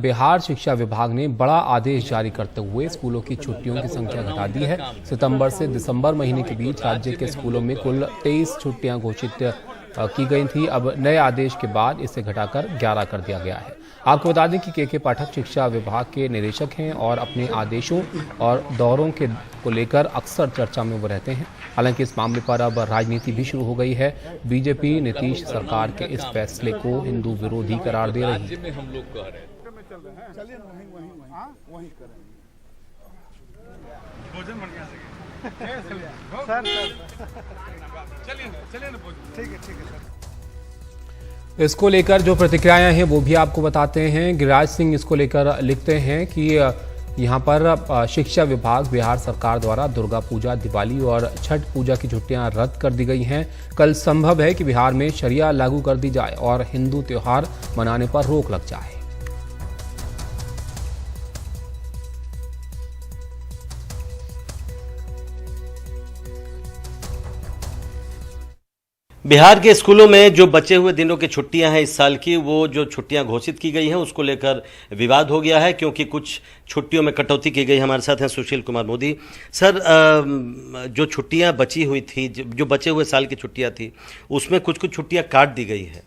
बिहार शिक्षा विभाग ने बड़ा आदेश जारी करते हुए स्कूलों की छुट्टियों की संख्या घटा दी है। सितंबर से दिसंबर महीने के बीच राज्य के स्कूलों में कुल 23 छुट्टियां घोषित की गई थी। अब नए आदेश के बाद इसे घटाकर 11 कर दिया गया है। आपको बता दें कि के पाठक शिक्षा विभाग के निदेशक हैं और अपने आदेशों और दौरों को लेकर अक्सर चर्चा में वो रहते हैं। हालांकि इस मामले पर अब राजनीति भी शुरू हो गई है। बीजेपी नीतीश सरकार के इस फैसले को हिंदू विरोधी करार दे रही है। इसको लेकर जो प्रतिक्रियाएं हैं वो भी आपको बताते हैं। गिरिराज सिंह इसको लेकर लिखते हैं कि यहाँ पर शिक्षा विभाग बिहार सरकार द्वारा दुर्गा पूजा, दिवाली और छठ पूजा की छुट्टियां रद्द कर दी गई हैं। कल संभव है कि बिहार में शरिया लागू कर दी जाए और हिंदू त्योहार मनाने पर रोक लग जाए। बिहार के स्कूलों में जो बचे हुए दिनों की छुट्टियां हैं इस साल की, वो जो छुट्टियां घोषित की गई हैं उसको लेकर विवाद हो गया है, क्योंकि कुछ छुट्टियों में कटौती की गई। हमारे साथ हैं सुशील कुमार मोदी। सर, जो छुट्टियां बची हुई थी, जो बचे हुए साल की छुट्टियां थी, उसमें कुछ कुछ छुट्टियां काट दी गई है,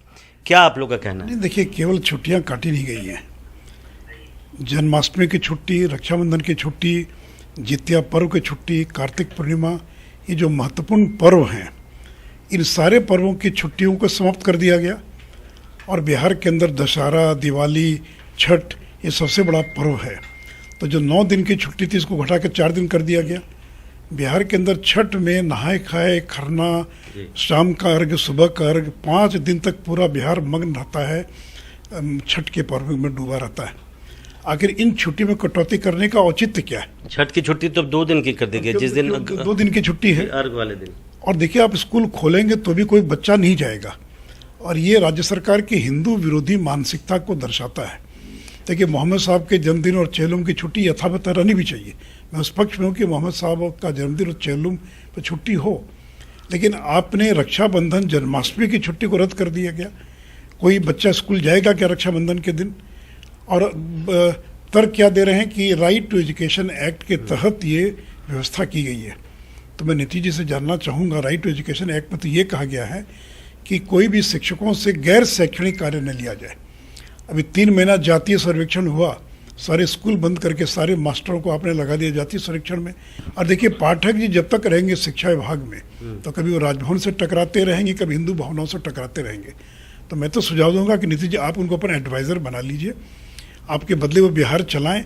क्या आप लोग का कहना है? देखिए, केवल छुट्टियां काटी नहीं गई हैं। जन्माष्टमी की छुट्टी, रक्षाबंधन की छुट्टी, जितिया पर्व की छुट्टी, कार्तिक पूर्णिमा, ये जो महत्वपूर्ण पर्व हैं, इन सारे पर्वों की छुट्टियों को समाप्त कर दिया गया। और बिहार के अंदर दशहरा, दिवाली, छठ ये सबसे बड़ा पर्व है। तो जो 9 दिन की छुट्टी थी इसको घटाकर 4 दिन कर दिया गया। बिहार के अंदर छठ में नहाए खाए, खरना, शाम का अर्घ, सुबह का अर्घ, 5 दिन तक पूरा बिहार मग्न रहता है, छठ के पर्व में डूबा रहता है। आखिर इन छुट्टी में कटौती करने का औचित्य क्या है? छठ की छुट्टी तो 2 दिन की कर दी गई, जिस दिन 2 दिन की छुट्टी है, अर्घ वाले दिन। और देखिए, आप स्कूल खोलेंगे तो भी कोई बच्चा नहीं जाएगा, और ये राज्य सरकार की हिंदू विरोधी मानसिकता को दर्शाता है। देखिए, मोहम्मद साहब के जन्मदिन और चेलुम की छुट्टी यथावत रहनी भी चाहिए। मैं उस पक्ष में हूँ कि मोहम्मद साहब का जन्मदिन और चेलुम पर छुट्टी हो, लेकिन आपने रक्षाबंधन, जन्माष्टमी की छुट्टी को रद्द कर दिया गया। कोई बच्चा स्कूल जाएगा क्या रक्षाबंधन के दिन? और तर्क क्या दे रहे हैं कि राइट टू एजुकेशन एक्ट के तहत ये व्यवस्था की गई है। तो मैं नीतीश जी से जानना चाहूँगा, राइट टू एजुकेशन एक्ट में तो ये कहा गया है कि कोई भी शिक्षकों से गैर शैक्षणिक कार्य न लिया जाए। अभी 3 महीना जातीय सर्वेक्षण हुआ, सारे स्कूल बंद करके सारे मास्टरों को आपने लगा दिया जातीय सर्वेक्षण में। और देखिए, पाठक जी जब तक रहेंगे शिक्षा विभाग में तो कभी वो राजभवन से टकराते रहेंगे, कभी हिंदू भावनाओं से टकराते रहेंगे। तो मैं तो सुझाव दूंगा कि नीतीश जी आप उनको अपना एडवाइज़र बना लीजिए, आपके बदले वो बिहार चलाएं,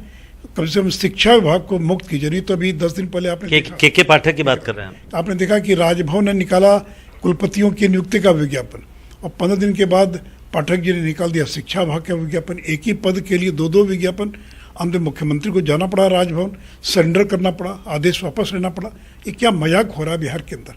कम से कम शिक्षा विभाग को मुक्त कीजिए। नहीं तो अभी 10 दिन पहले आपने के पाठक की बात कर रहे हैं, आपने देखा कि राजभवन ने निकाला कुलपतियों की नियुक्ति का विज्ञापन, और 15 दिन के बाद पाठक जी ने निकाल दिया शिक्षा विभाग का विज्ञापन। एक ही पद के लिए 2-2 विज्ञापन। अंत में मुख्यमंत्री को जाना पड़ा राजभवन, सरेंडर करना पड़ा, आदेश वापस लेना पड़ा। ये क्या मजाक हो रहा है बिहार के अंदर?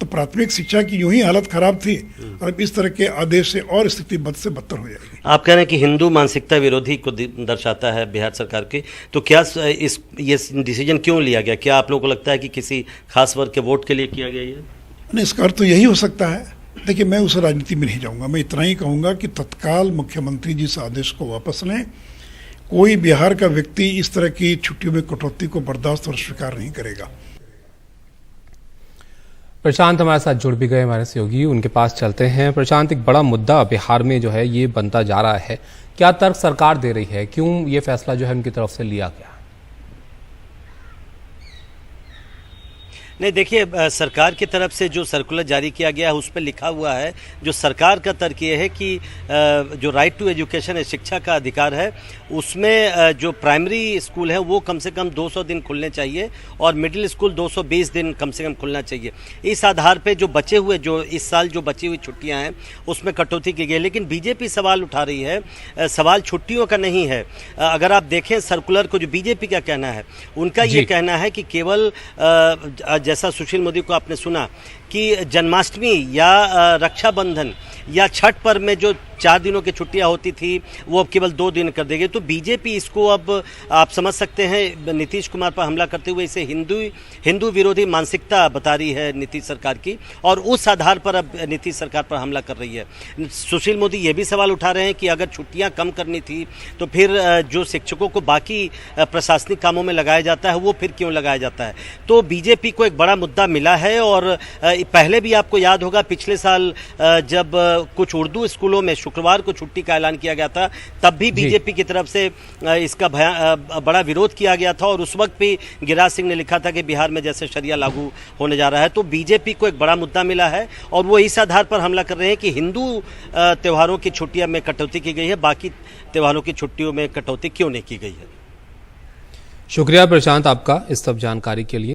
तो प्राथमिक शिक्षा की यूं ही हालत खराब थी, और अब इस तरह के आदेश से और स्थिति बद से बदतर हो जाएगी। आप कह रहे हैं कि हिंदू मानसिकता विरोधी को दर्शाता है बिहार सरकार की, तो क्या ये डिसीजन क्यों लिया गया? क्या आप लोगों को लगता है कि किसी खास वर्ग के वोट के लिए किया गया ये? नहीं, इसका अर्थ तो यही हो सकता है। देखिए, मैं उस राजनीति में नहीं जाऊंगा। मैं इतना ही कहूंगा कि तत्काल मुख्यमंत्री जी इस आदेश को वापस लें। कोई बिहार का व्यक्ति इस तरह की छुट्टियों में कटौती को बर्दाश्त और स्वीकार नहीं करेगा। प्रशांत हमारे साथ जुड़ भी गए, हमारे सहयोगी, उनके पास चलते हैं। प्रशांत, एक बड़ा मुद्दा बिहार में जो है ये बनता जा रहा है, क्या तर्क सरकार दे रही है? क्यों ये फैसला जो है उनकी तरफ से लिया गया? नहीं, देखिए, सरकार की तरफ से जो सर्कुलर जारी किया गया है उस पर लिखा हुआ है, जो सरकार का तर्क ये है कि जो राइट टू एजुकेशन है, शिक्षा का अधिकार है, उसमें जो प्राइमरी स्कूल है वो कम से कम 200 दिन खुलने चाहिए और मिडिल स्कूल 220 दिन कम से कम खुलना चाहिए। इस आधार पे जो बचे हुए, जो इस साल जो बची हुई छुट्टियां हैं उसमें कटौती की गई। लेकिन बीजेपी सवाल उठा रही है, सवाल छुट्टियों का नहीं है। अगर आप देखें सर्कुलर को, जो बीजेपी का कहना है, उनका ये कहना है कि केवल जैसा सुशील मोदी को आपने सुना कि जन्माष्टमी या रक्षाबंधन या छठ पर्व में जो 4 दिनों की छुट्टियां होती थी वो अब केवल 2 दिन कर देगी। तो बीजेपी इसको अब आप समझ सकते हैं नीतीश कुमार पर हमला करते हुए इसे हिंदू विरोधी मानसिकता बता रही है नीतीश सरकार की, और उस आधार पर अब नीतीश सरकार पर हमला कर रही है। सुशील मोदी ये भी सवाल उठा रहे हैं कि अगर छुट्टियां कम करनी थी तो फिर जो शिक्षकों को बाकी प्रशासनिक कामों में लगाया जाता है वो फिर क्यों लगाया जाता है। तो बीजेपी को एक बड़ा मुद्दा मिला है, और पहले भी आपको याद होगा पिछले साल जब कुछ उर्दू स्कूलों में शुक्रवार को छुट्टी का ऐलान किया गया था तब भी बीजेपी की तरफ से इसका बड़ा विरोध किया गया था, और उस वक्त भी गिरिराज सिंह ने लिखा था कि बिहार में जैसे शरिया लागू होने जा रहा है। तो बीजेपी को एक बड़ा मुद्दा मिला है और वो इस आधार पर हमला कर रहे हैं कि हिंदू त्योहारों की छुट्टियां में कटौती की गई है, बाकी त्योहारों की छुट्टियों में कटौती क्यों नहीं की गई है। शुक्रिया प्रशांत आपका इस सब जानकारी के लिए।